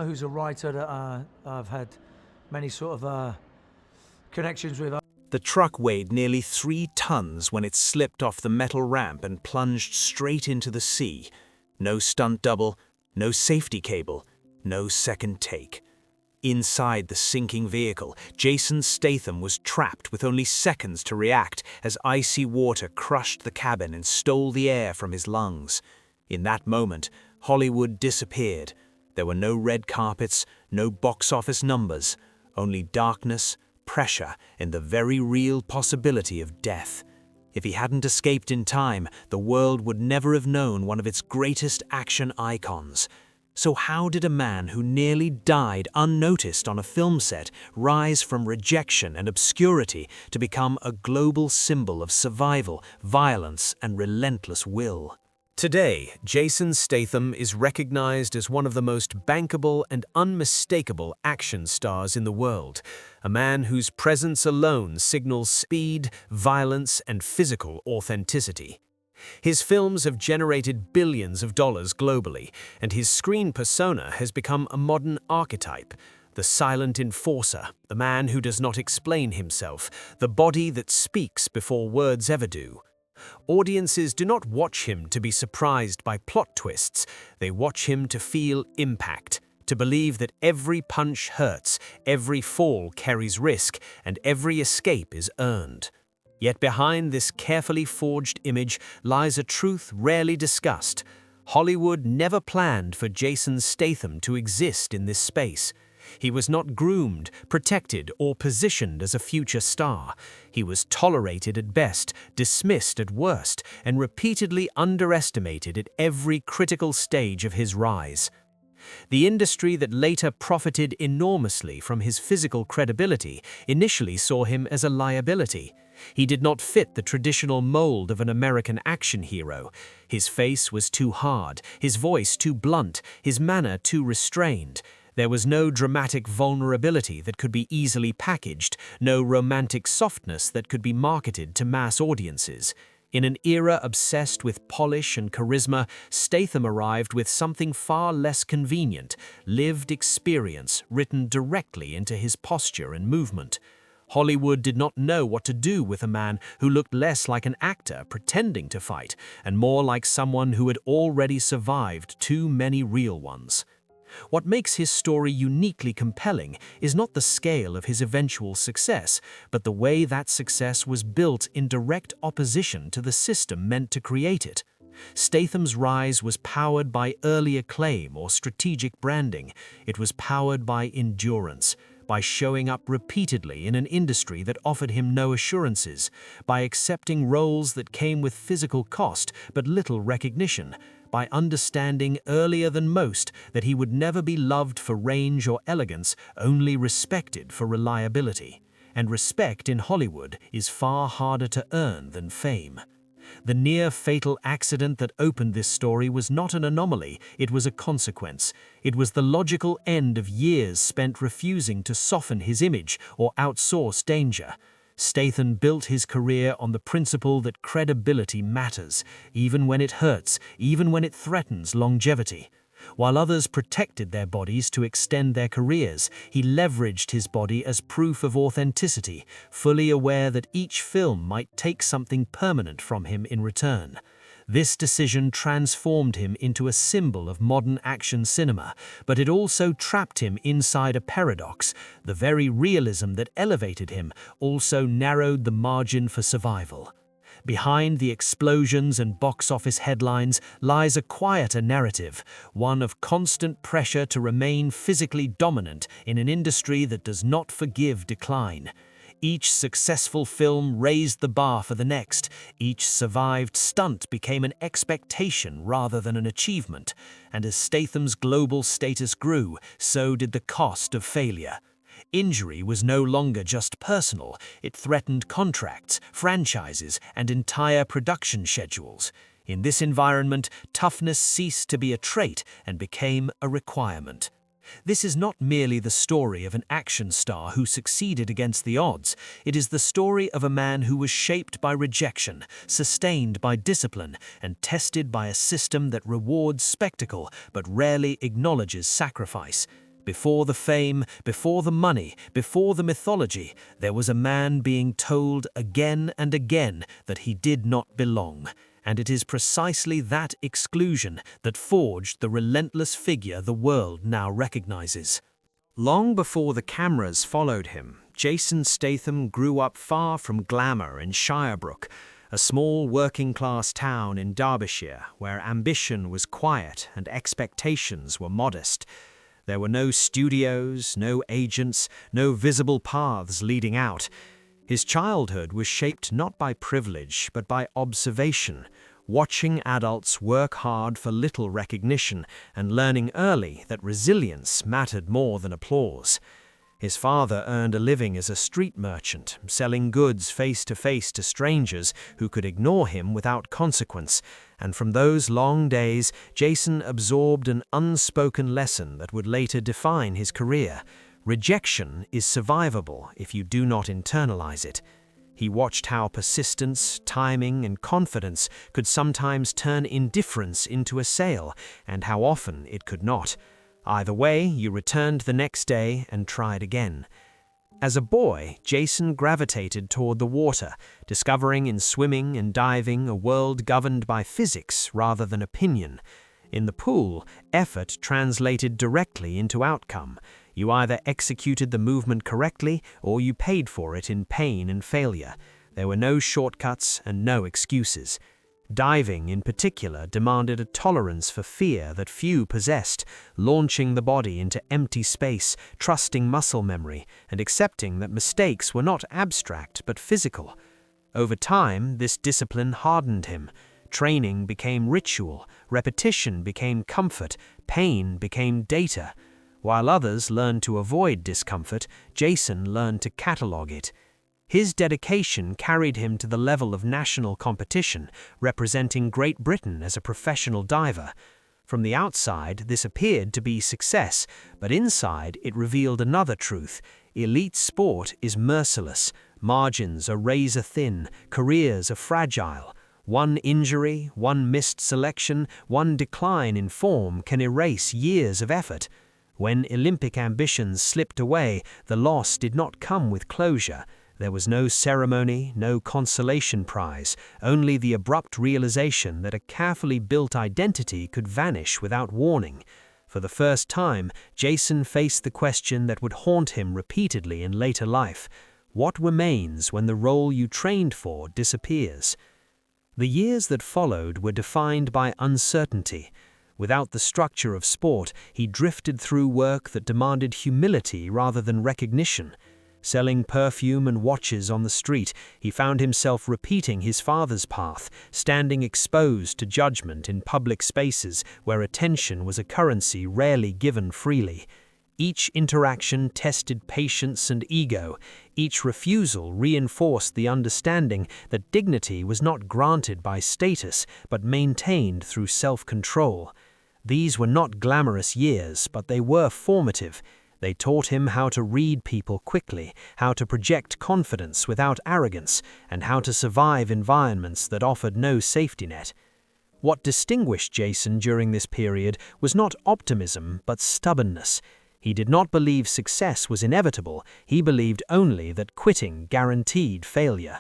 Who's a writer that I've had many sort of connections with. The truck weighed nearly 3 tons when it slipped off the metal ramp and plunged straight into the sea. No stunt double, no safety cable, no second take. Inside the sinking vehicle, Jason Statham was trapped with only seconds to react as icy water crushed the cabin and stole the air from his lungs. In that moment, Hollywood disappeared. There were no red carpets, no box office numbers, only darkness, pressure, and the very real possibility of death. If he hadn't escaped in time, the world would never have known one of its greatest action icons. So how did a man who nearly died unnoticed on a film set rise from rejection and obscurity to become a global symbol of survival, violence, and relentless will? Today, Jason Statham is recognized as one of the most bankable and unmistakable action stars in the world, a man whose presence alone signals speed, violence, and physical authenticity. His films have generated billions of dollars globally, and his screen persona has become a modern archetype. The silent enforcer, the man who does not explain himself, the body that speaks before words ever do. Audiences do not watch him to be surprised by plot twists, they watch him to feel impact, to believe that every punch hurts, every fall carries risk, and every escape is earned. Yet behind this carefully forged image lies a truth rarely discussed. Hollywood never planned for Jason Statham to exist in this space. He was not groomed, protected, or positioned as a future star. He was tolerated at best, dismissed at worst, and repeatedly underestimated at every critical stage of his rise. The industry that later profited enormously from his physical credibility initially saw him as a liability. He did not fit the traditional mold of an American action hero. His face was too hard, his voice too blunt, his manner too restrained. There was no dramatic vulnerability that could be easily packaged, no romantic softness that could be marketed to mass audiences. In an era obsessed with polish and charisma, Statham arrived with something far less convenient, lived experience written directly into his posture and movement. Hollywood did not know what to do with a man who looked less like an actor pretending to fight, and more like someone who had already survived too many real ones. What makes his story uniquely compelling is not the scale of his eventual success, but the way that success was built in direct opposition to the system meant to create it. Statham's rise was powered by early acclaim or strategic branding. It was powered by endurance, by showing up repeatedly in an industry that offered him no assurances, by accepting roles that came with physical cost but little recognition, by understanding earlier than most that he would never be loved for range or elegance, only respected for reliability. And respect in Hollywood is far harder to earn than fame. The near-fatal accident that opened this story was not an anomaly, it was a consequence. It was the logical end of years spent refusing to soften his image or outsource danger. Statham built his career on the principle that credibility matters, even when it hurts, even when it threatens longevity. While others protected their bodies to extend their careers, he leveraged his body as proof of authenticity, fully aware that each film might take something permanent from him in return. This decision transformed him into a symbol of modern action cinema, but it also trapped him inside a paradox. The very realism that elevated him also narrowed the margin for survival. Behind the explosions and box office headlines lies a quieter narrative, one of constant pressure to remain physically dominant in an industry that does not forgive decline. Each successful film raised the bar for the next. Each survived stunt became an expectation rather than an achievement. And as Statham's global status grew, so did the cost of failure. Injury was no longer just personal, it threatened contracts, franchises, and entire production schedules. In this environment, toughness ceased to be a trait and became a requirement. This is not merely the story of an action star who succeeded against the odds. It is the story of a man who was shaped by rejection, sustained by discipline, and tested by a system that rewards spectacle but rarely acknowledges sacrifice. Before the fame, before the money, before the mythology, there was a man being told again and again that he did not belong. And it is precisely that exclusion that forged the relentless figure the world now recognizes. Long before the cameras followed him, Jason Statham grew up far from glamour in Shirebrook, a small working-class town in Derbyshire where ambition was quiet and expectations were modest. There were no studios, no agents, no visible paths leading out. His childhood was shaped not by privilege, but by observation, watching adults work hard for little recognition and learning early that resilience mattered more than applause. His father earned a living as a street merchant, selling goods face to strangers who could ignore him without consequence, and from those long days, Jason absorbed an unspoken lesson that would later define his career. Rejection is survivable if you do not internalize it. He watched how persistence, timing, and confidence could sometimes turn indifference into a sale, and how often it could not. Either way, you returned the next day and tried again. As a boy, Jason gravitated toward the water, discovering in swimming and diving a world governed by physics rather than opinion. In the pool, effort translated directly into outcome. You either executed the movement correctly or you paid for it in pain and failure. There were no shortcuts and no excuses. Diving, in particular, demanded a tolerance for fear that few possessed, launching the body into empty space, trusting muscle memory, and accepting that mistakes were not abstract but physical. Over time, this discipline hardened him. Training became ritual, repetition became comfort, pain became data. While others learned to avoid discomfort, Jason learned to catalog it. His dedication carried him to the level of national competition, representing Great Britain as a professional diver. From the outside, this appeared to be success, but inside it revealed another truth. Elite sport is merciless. Margins are razor-thin, careers are fragile. One injury, one missed selection, one decline in form can erase years of effort. When Olympic ambitions slipped away, the loss did not come with closure. There was no ceremony, no consolation prize, only the abrupt realization that a carefully built identity could vanish without warning. For the first time, Jason faced the question that would haunt him repeatedly in later life. What remains when the role you trained for disappears? The years that followed were defined by uncertainty. Without the structure of sport, he drifted through work that demanded humility rather than recognition. Selling perfume and watches on the street, he found himself repeating his father's path, standing exposed to judgment in public spaces where attention was a currency rarely given freely. Each interaction tested patience and ego. Each refusal reinforced the understanding that dignity was not granted by status, but maintained through self-control. These were not glamorous years, but they were formative. They taught him how to read people quickly, how to project confidence without arrogance, and how to survive environments that offered no safety net. What distinguished Jason during this period was not optimism, but stubbornness. He did not believe success was inevitable, he believed only that quitting guaranteed failure.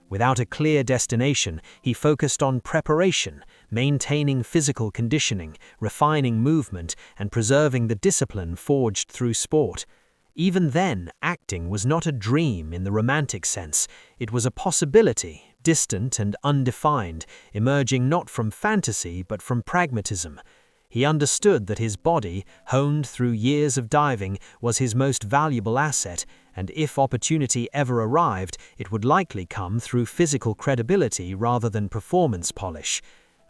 Without a clear destination, he focused on preparation, maintaining physical conditioning, refining movement, and preserving the discipline forged through sport. Even then, acting was not a dream in the romantic sense. It was a possibility, distant and undefined, emerging not from fantasy but from pragmatism. He understood that his body, honed through years of diving, was his most valuable asset, and if opportunity ever arrived, it would likely come through physical credibility rather than performance polish.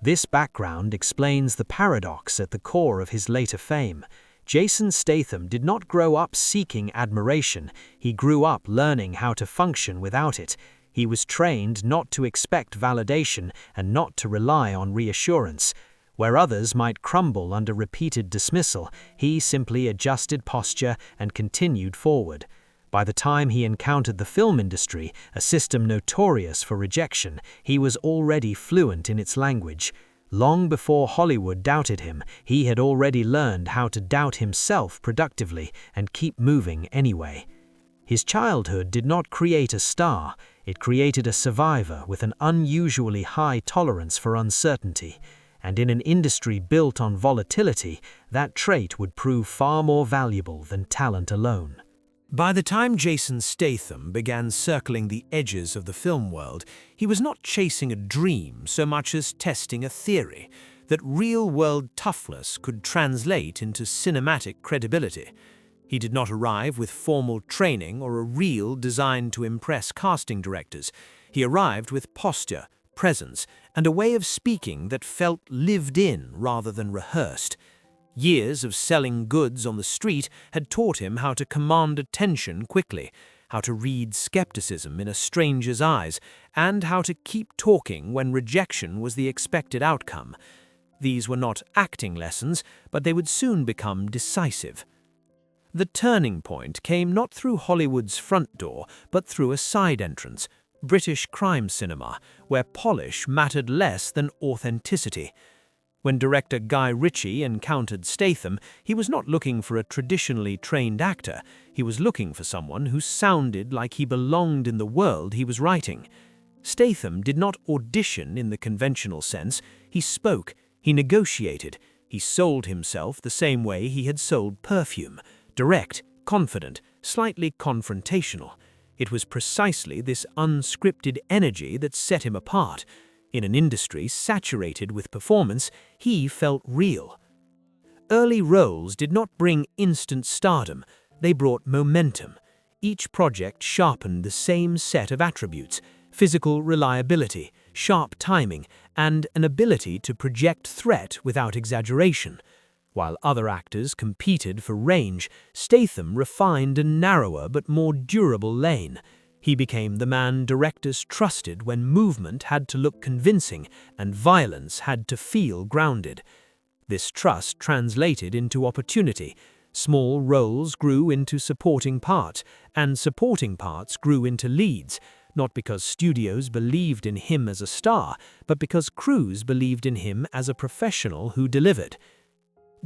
This background explains the paradox at the core of his later fame. Jason Statham did not grow up seeking admiration, he grew up learning how to function without it. He was trained not to expect validation and not to rely on reassurance. Where others might crumble under repeated dismissal, he simply adjusted posture and continued forward. By the time he encountered the film industry, a system notorious for rejection, he was already fluent in its language. Long before Hollywood doubted him, he had already learned how to doubt himself productively and keep moving anyway. His childhood did not create a star, it created a survivor with an unusually high tolerance for uncertainty, and in an industry built on volatility, that trait would prove far more valuable than talent alone. By the time Jason Statham began circling the edges of the film world, he was not chasing a dream so much as testing a theory that real-world toughness could translate into cinematic credibility. He did not arrive with formal training or a reel designed to impress casting directors. He arrived with posture, presence, and a way of speaking that felt lived in rather than rehearsed. Years of selling goods on the street had taught him how to command attention quickly, how to read skepticism in a stranger's eyes, and how to keep talking when rejection was the expected outcome. These were not acting lessons, but they would soon become decisive. The turning point came not through Hollywood's front door, but through a side entrance, British crime cinema, where polish mattered less than authenticity. When director Guy Ritchie encountered Statham, he was not looking for a traditionally trained actor. He was looking for someone who sounded like he belonged in the world he was writing. Statham did not audition in the conventional sense. He spoke, he negotiated, he sold himself the same way he had sold perfume. Direct, confident, slightly confrontational. It was precisely this unscripted energy that set him apart. In an industry saturated with performance, he felt real. Early roles did not bring instant stardom, they brought momentum. Each project sharpened the same set of attributes: physical reliability, sharp timing, and an ability to project threat without exaggeration. While other actors competed for range, Statham refined a narrower but more durable lane. He became the man directors trusted when movement had to look convincing and violence had to feel grounded. This trust translated into opportunity. Small roles grew into supporting parts, and supporting parts grew into leads, not because studios believed in him as a star, but because crews believed in him as a professional who delivered.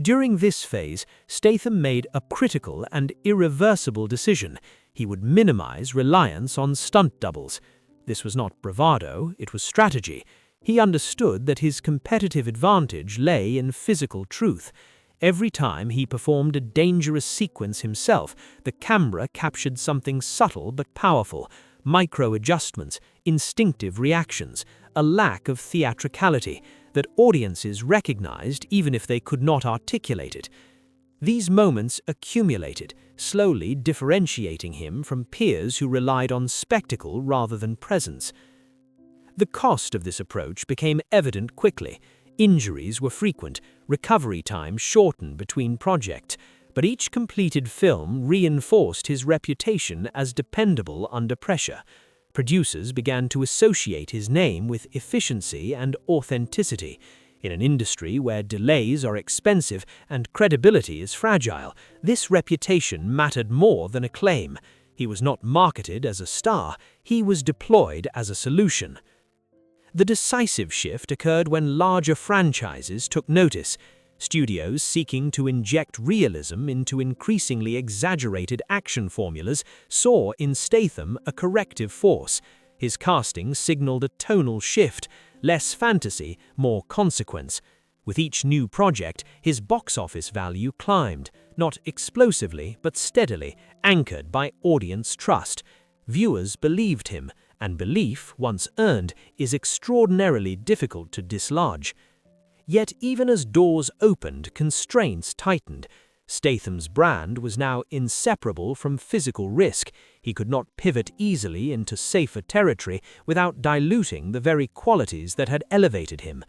During this phase, Statham made a critical and irreversible decision. He would minimize reliance on stunt doubles. This was not bravado, it was strategy. He understood that his competitive advantage lay in physical truth. Every time he performed a dangerous sequence himself, the camera captured something subtle but powerful: micro-adjustments, instinctive reactions, a lack of theatricality that audiences recognized even if they could not articulate it. These moments accumulated, slowly differentiating him from peers who relied on spectacle rather than presence. The cost of this approach became evident quickly. Injuries were frequent, recovery time shortened between projects, but each completed film reinforced his reputation as dependable under pressure. Producers began to associate his name with efficiency and authenticity. In an industry where delays are expensive and credibility is fragile, this reputation mattered more than acclaim. He was not marketed as a star, he was deployed as a solution. The decisive shift occurred when larger franchises took notice. Studios seeking to inject realism into increasingly exaggerated action formulas saw in Statham a corrective force. His casting signaled a tonal shift: less fantasy, more consequence. With each new project, his box office value climbed, not explosively but steadily, anchored by audience trust. Viewers believed him, and belief, once earned, is extraordinarily difficult to dislodge. Yet even as doors opened, constraints tightened. Statham's brand was now inseparable from physical risk. He could not pivot easily into safer territory without diluting the very qualities that had elevated him.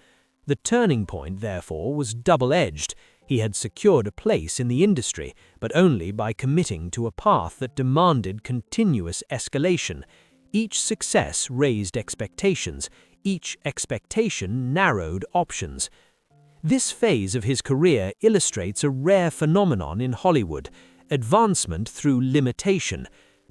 The turning point, therefore, was double-edged. He had secured a place in the industry, but only by committing to a path that demanded continuous escalation. Each success raised expectations. Each expectation narrowed options. This phase of his career illustrates a rare phenomenon in Hollywood: advancement through limitation.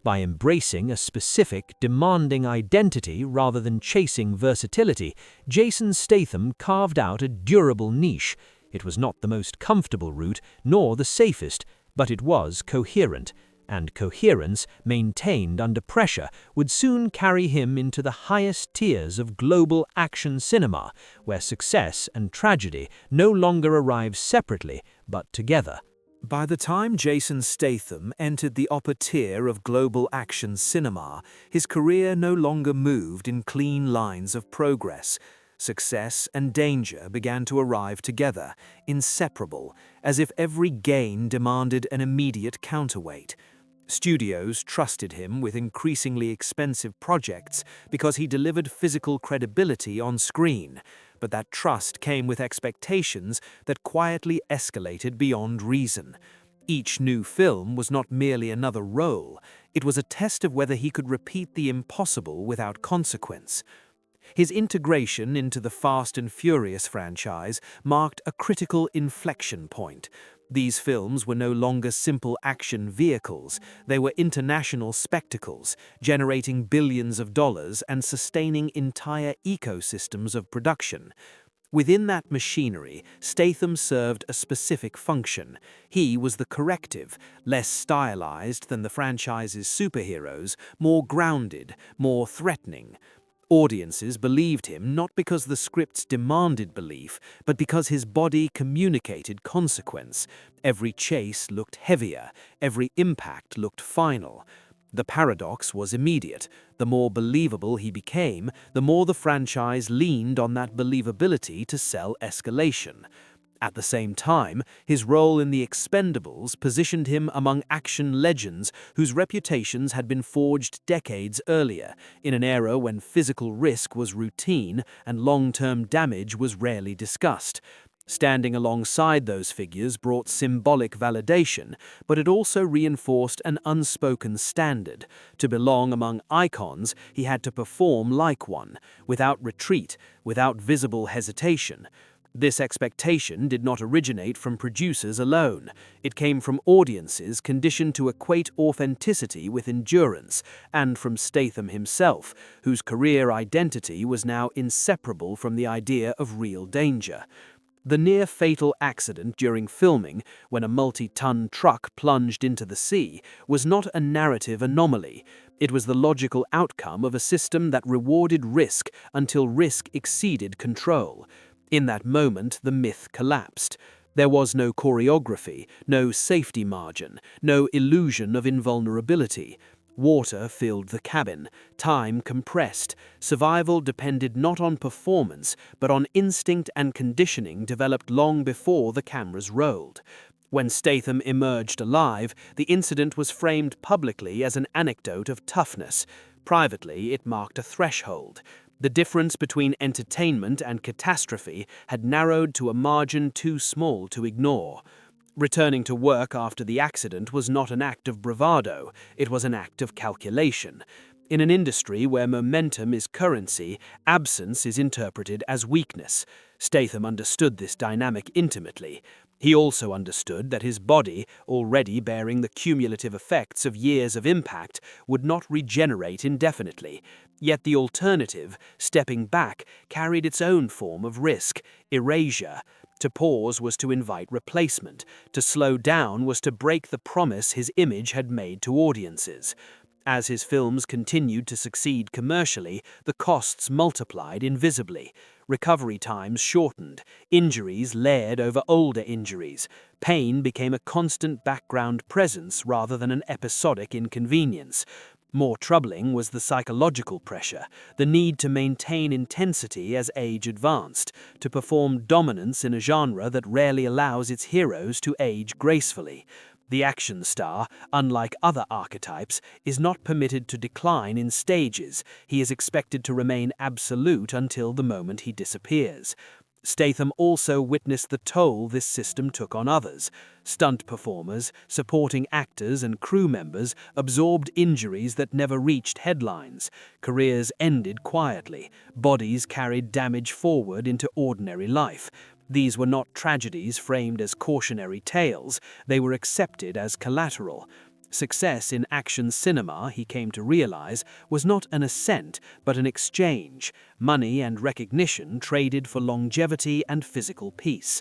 By embracing a specific, demanding identity rather than chasing versatility, Jason Statham carved out a durable niche. It was not the most comfortable route, nor the safest, but it was coherent. And coherence, maintained under pressure, would soon carry him into the highest tiers of global action cinema, where success and tragedy no longer arrive separately, but together. By the time Jason Statham entered the upper tier of global action cinema, his career no longer moved in clean lines of progress. Success and danger began to arrive together, inseparable, as if every gain demanded an immediate counterweight. Studios trusted him with increasingly expensive projects because he delivered physical credibility on screen, but that trust came with expectations that quietly escalated beyond reason. Each new film was not merely another role, it was a test of whether he could repeat the impossible without consequence. His integration into the Fast and Furious franchise marked a critical inflection point. These films were no longer simple action vehicles, they were international spectacles, generating billions of dollars and sustaining entire ecosystems of production. Within that machinery, Statham served a specific function. He was the corrective, less stylized than the franchise's superheroes, more grounded, more threatening. Audiences believed him not because the scripts demanded belief, but because his body communicated consequence. Every chase looked heavier, every impact looked final. The paradox was immediate. The more believable he became, the more the franchise leaned on that believability to sell escalation. At the same time, his role in The Expendables positioned him among action legends whose reputations had been forged decades earlier, in an era when physical risk was routine and long-term damage was rarely discussed. Standing alongside those figures brought symbolic validation, but it also reinforced an unspoken standard. To belong among icons, he had to perform like one, without retreat, without visible hesitation. This expectation did not originate from producers alone. It came from audiences conditioned to equate authenticity with endurance, and from Statham himself, whose career identity was now inseparable from the idea of real danger. The near-fatal accident during filming, when a multi-ton truck plunged into the sea, was not a narrative anomaly. It was the logical outcome of a system that rewarded risk until risk exceeded control. In that moment, the myth collapsed. There was no choreography, no safety margin, no illusion of invulnerability. Water filled the cabin, time compressed. Survival depended not on performance, but on instinct and conditioning developed long before the cameras rolled. When Statham emerged alive, the incident was framed publicly as an anecdote of toughness. Privately, it marked a threshold. The difference between entertainment and catastrophe had narrowed to a margin too small to ignore. Returning to work after the accident was not an act of bravado, it was an act of calculation. In an industry where momentum is currency, absence is interpreted as weakness. Statham understood this dynamic intimately. He also understood that his body, already bearing the cumulative effects of years of impact, would not regenerate indefinitely. Yet the alternative, stepping back, carried its own form of risk, erasure. To pause was to invite replacement. To slow down was to break the promise his image had made to audiences. As his films continued to succeed commercially, the costs multiplied invisibly. Recovery times shortened, injuries layered over older injuries. Pain became a constant background presence rather than an episodic inconvenience. More troubling was the psychological pressure, the need to maintain intensity as age advanced, to perform dominance in a genre that rarely allows its heroes to age gracefully. The action star, unlike other archetypes, is not permitted to decline in stages. He is expected to remain absolute until the moment he disappears. Statham also witnessed the toll this system took on others. Stunt performers, supporting actors, and crew members absorbed injuries that never reached headlines. Careers ended quietly. Bodies carried damage forward into ordinary life. These were not tragedies framed as cautionary tales, they were accepted as collateral. Success in action cinema, he came to realize, was not an ascent, but an exchange, money and recognition traded for longevity and physical peace.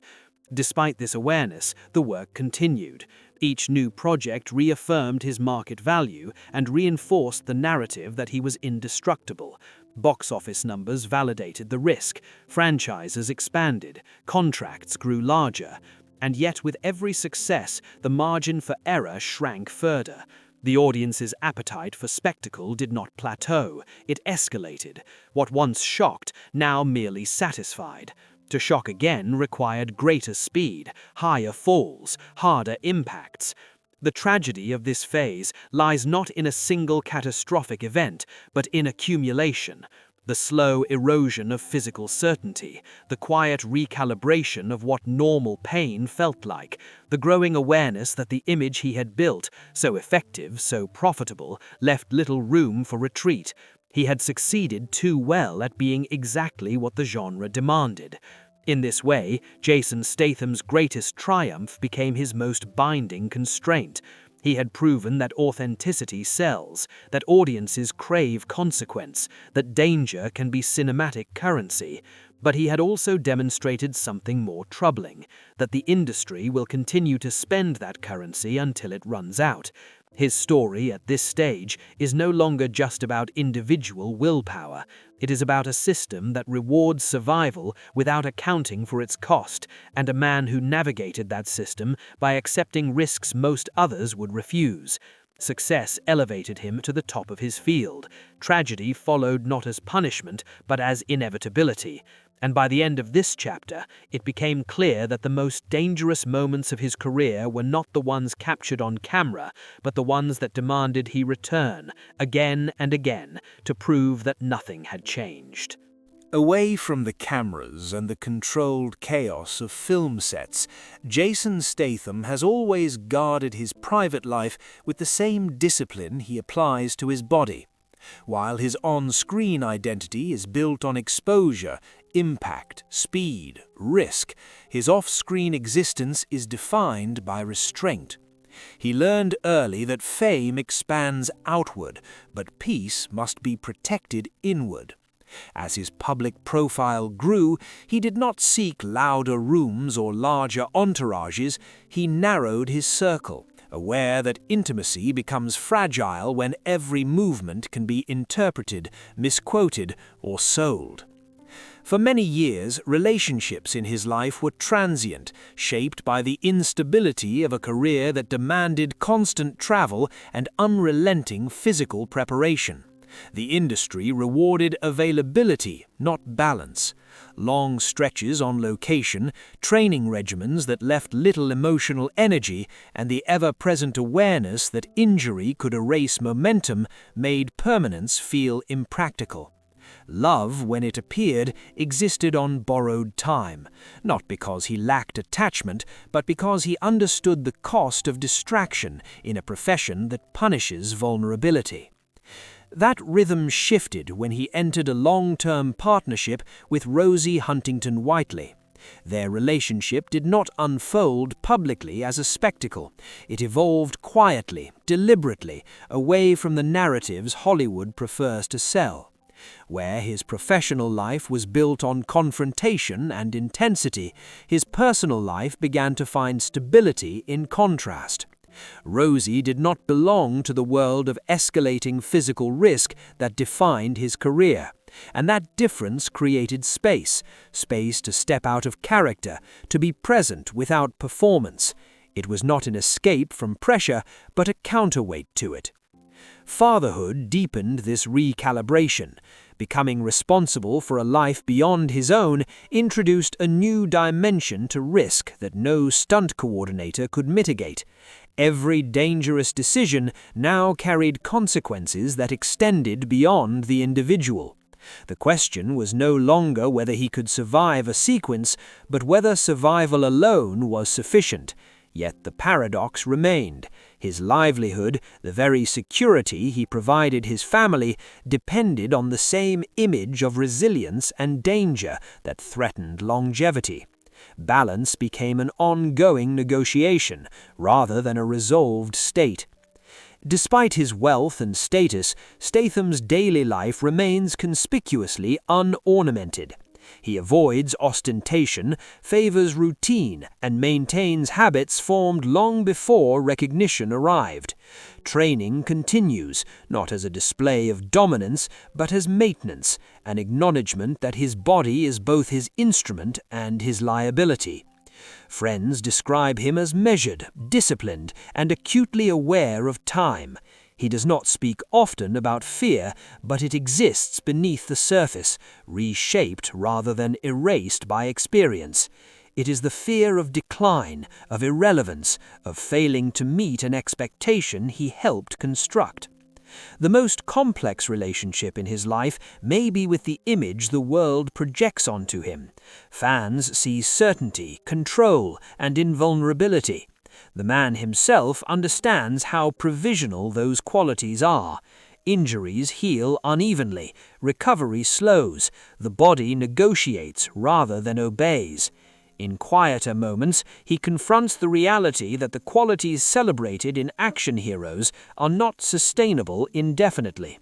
Despite this awareness, the work continued. Each new project reaffirmed his market value and reinforced the narrative that he was indestructible. Box office numbers validated the risk, franchises expanded, contracts grew larger. And yet with every success, the margin for error shrank further. The audience's appetite for spectacle did not plateau, it escalated. What once shocked now merely satisfied. To shock again required greater speed, higher falls, harder impacts. The tragedy of this phase lies not in a single catastrophic event, but in accumulation. The slow erosion of physical certainty, the quiet recalibration of what normal pain felt like, the growing awareness that the image he had built, so effective, so profitable, left little room for retreat. He had succeeded too well at being exactly what the genre demanded. In this way, Jason Statham's greatest triumph became his most binding constraint. He had proven that authenticity sells, that audiences crave consequence, that danger can be cinematic currency. But he had also demonstrated something more troubling, that the industry will continue to spend that currency until it runs out. His story at this stage is no longer just about individual willpower. It is about a system that rewards survival without accounting for its cost, and a man who navigated that system by accepting risks most others would refuse. Success elevated him to the top of his field. Tragedy followed not as punishment, but as inevitability. And by the end of this chapter, it became clear that the most dangerous moments of his career were not the ones captured on camera, but the ones that demanded he return, again and again, to prove that nothing had changed. Away from the cameras and the controlled chaos of film sets, Jason Statham has always guarded his private life with the same discipline he applies to his body. While his on-screen identity is built on exposure, impact, speed, risk, his off-screen existence is defined by restraint. He learned early that fame expands outward, but peace must be protected inward. As his public profile grew, he did not seek louder rooms or larger entourages, he narrowed his circle, aware that intimacy becomes fragile when every movement can be interpreted, misquoted, or sold. For many years, relationships in his life were transient, shaped by the instability of a career that demanded constant travel and unrelenting physical preparation. The industry rewarded availability, not balance. Long stretches on location, training regimens that left little emotional energy, and the ever-present awareness that injury could erase momentum made permanence feel impractical. Love, when it appeared, existed on borrowed time, not because he lacked attachment, but because he understood the cost of distraction in a profession that punishes vulnerability. That rhythm shifted when he entered a long-term partnership with Rosie Huntington-Whiteley. Their relationship did not unfold publicly as a spectacle. It evolved quietly, deliberately, away from the narratives Hollywood prefers to sell. Where his professional life was built on confrontation and intensity, his personal life began to find stability in contrast. Rosie did not belong to the world of escalating physical risk that defined his career, and that difference created space to step out of character, to be present without performance. It was not an escape from pressure, but a counterweight to it. Fatherhood deepened this recalibration. Becoming responsible for a life beyond his own introduced a new dimension to risk that no stunt coordinator could mitigate. Every dangerous decision now carried consequences that extended beyond the individual. The question was no longer whether he could survive a sequence, but whether survival alone was sufficient. Yet the paradox remained. His livelihood, the very security he provided his family, depended on the same image of resilience and danger that threatened longevity. Balance became an ongoing negotiation, rather than a resolved state. Despite his wealth and status, Statham's daily life remains conspicuously unornamented. He avoids ostentation, favors routine, and maintains habits formed long before recognition arrived. Training continues, not as a display of dominance, but as maintenance, an acknowledgement that his body is both his instrument and his liability. Friends describe him as measured, disciplined, and acutely aware of time. He does not speak often about fear, but it exists beneath the surface, reshaped rather than erased by experience. It is the fear of decline, of irrelevance, of failing to meet an expectation he helped construct. The most complex relationship in his life may be with the image the world projects onto him. Fans see certainty, control, and invulnerability. The man himself understands how provisional those qualities are. Injuries heal unevenly, recovery slows, the body negotiates rather than obeys. In quieter moments, he confronts the reality that the qualities celebrated in action heroes are not sustainable indefinitely.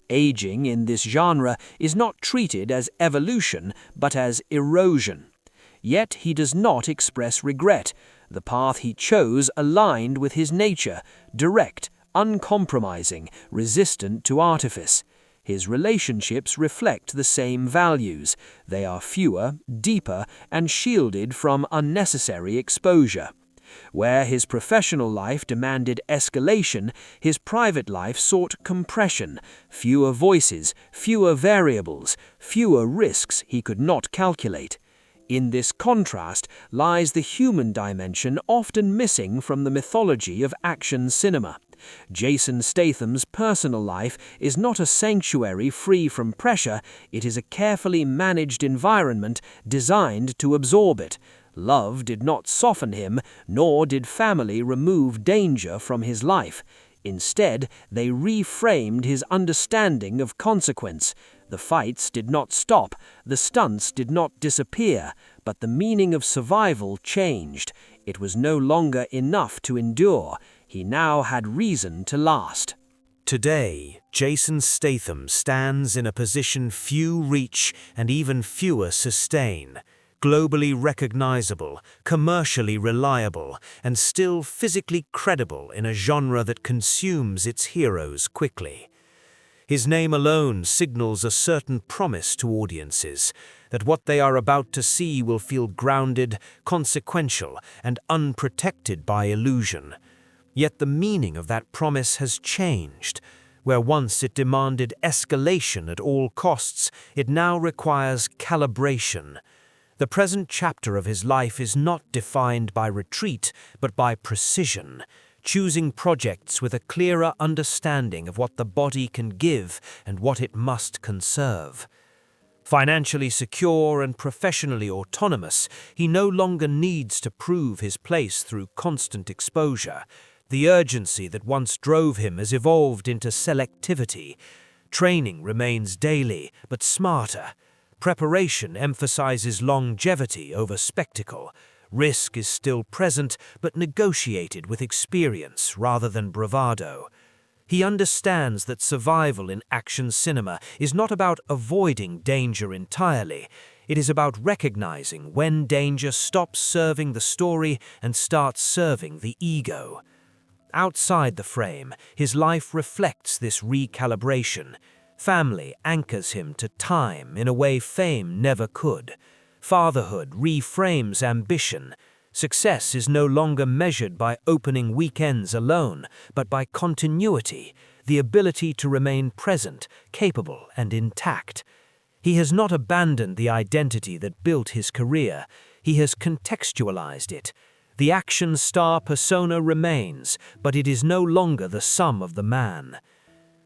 Aging in this genre is not treated as evolution, but as erosion. Yet he does not express regret. The path he chose aligned with his nature, direct, uncompromising, resistant to artifice. His relationships reflect the same values. They are fewer, deeper, and shielded from unnecessary exposure. Where his professional life demanded escalation, his private life sought compression, fewer voices, fewer variables, fewer risks he could not calculate. In this contrast lies the human dimension often missing from the mythology of action cinema. Jason Statham's personal life is not a sanctuary free from pressure, it is a carefully managed environment designed to absorb it. Love did not soften him, nor did family remove danger from his life. Instead, they reframed his understanding of consequence. The fights did not stop, the stunts did not disappear, but the meaning of survival changed. It was no longer enough to endure. He now had reason to last. Today, Jason Statham stands in a position few reach and even fewer sustain. Globally recognizable, commercially reliable, and still physically credible in a genre that consumes its heroes quickly. His name alone signals a certain promise to audiences, that what they are about to see will feel grounded, consequential, and unprotected by illusion. Yet the meaning of that promise has changed. Where once it demanded escalation at all costs, it now requires calibration. The present chapter of his life is not defined by retreat, but by precision, choosing projects with a clearer understanding of what the body can give and what it must conserve. Financially secure and professionally autonomous, he no longer needs to prove his place through constant exposure. The urgency that once drove him has evolved into selectivity. Training remains daily, but smarter. Preparation emphasizes longevity over spectacle. Risk is still present, but negotiated with experience rather than bravado. He understands that survival in action cinema is not about avoiding danger entirely. It is about recognizing when danger stops serving the story and starts serving the ego. Outside the frame, his life reflects this recalibration. Family anchors him to time in a way fame never could. Fatherhood reframes ambition. Success is no longer measured by opening weekends alone, but by continuity, the ability to remain present, capable, and intact. He has not abandoned the identity that built his career. He has contextualized it. The action star persona remains, but it is no longer the sum of the man.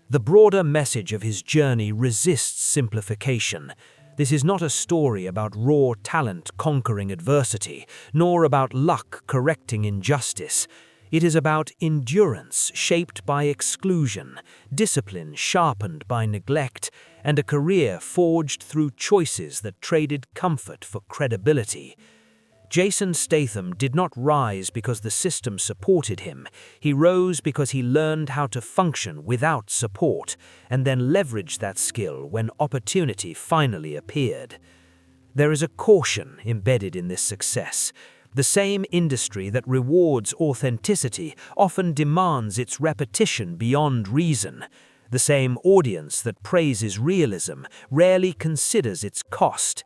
The broader message of his journey resists simplification. This is not a story about raw talent conquering adversity, nor about luck correcting injustice. It is about endurance shaped by exclusion, discipline sharpened by neglect, and a career forged through choices that traded comfort for credibility. Jason Statham did not rise because the system supported him. He rose because he learned how to function without support, and then leveraged that skill when opportunity finally appeared. There is a caution embedded in this success. The same industry that rewards authenticity often demands its repetition beyond reason. The same audience that praises realism rarely considers its cost.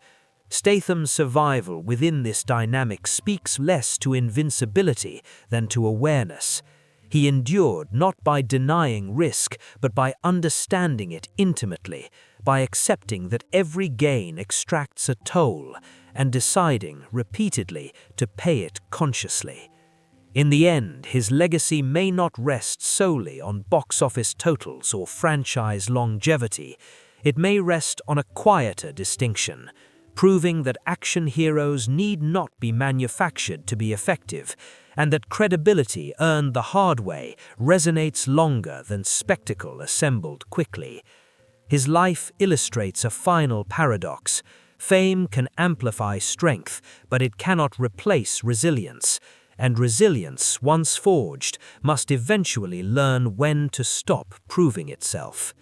Statham's survival within this dynamic speaks less to invincibility than to awareness. He endured not by denying risk, but by understanding it intimately, by accepting that every gain extracts a toll, and deciding repeatedly to pay it consciously. In the end, his legacy may not rest solely on box office totals or franchise longevity. It may rest on a quieter distinction, proving that action heroes need not be manufactured to be effective, and that credibility earned the hard way resonates longer than spectacle assembled quickly. His life illustrates a final paradox. Fame can amplify strength, but it cannot replace resilience, and resilience, once forged, must eventually learn when to stop proving itself.